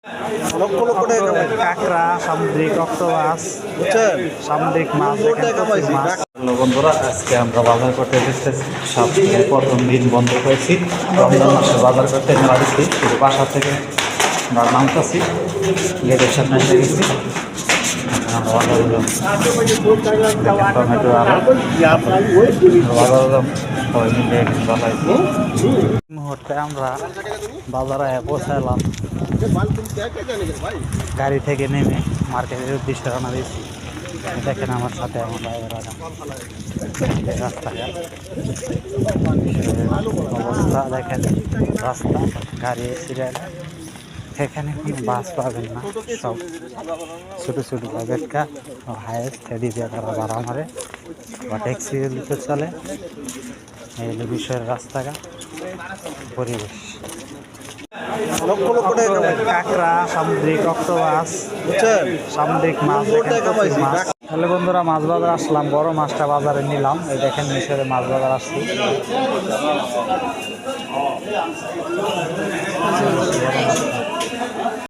লক্ষ লক্ষ টাকা কামাই। কাঁকড়া, সামুদ্রিক অক্টোপাস, বুঝছেন? সামুদ্রিক মাছ, সুন্দর টাকা কামাইছি। হ্যালো বন্ধুরা, আজকে আমরা বাজার করতে এসেছি। সপ্তাহের প্রথম দিন বন্ধ হয়েছি, রমজান মাসে বাজার করতে মেলা দিচ্ছি। শুধু বাসা থেকে আমরা নামতেছি, গেটের সামনে এসে গেছি। আমরা বাজারগুলো টমেটো আলু বাজারগুলো সবাই মিলে বাজাইছি। এই মুহূর্তে আমরা বাজারে পৌঁছালাম, গাড়ি থেকে নেমে মার্কেটের উদ্দেশ্যে রওনা দিয়েছি। দেখেন আমার সাথে আমার ড্রাইভার রাস্তাঘাট অবস্থা দেখেন, রাস্তা গাড়ি সিরিয়াল, এখানে কোনো বাস পাবেন না, সব ছোটো ছোটো প্রাইভেট কার হায়েস্ট হেডি দিয়ে তারা ভাড়া মারে বা ট্যাক্সি দিতে চলে। এই হলো বিষয়ের রাস্তাঘাট পরিবেশ। লক্ষ লক্ষ টাকা কামাই। কাঁকড়া, সামুদ্রিক অক্টোপাস, বুঝছেন? সামুদ্রিক মাছ, সুন্দর টাকা কামাইছি। মাছ। তাহলে বন্ধুরা, মাছ বাজার আসলাম, বড় মাছটা বাজারে নিলাম। এই দেখেন মিশরে মাছ বাজার আসছি।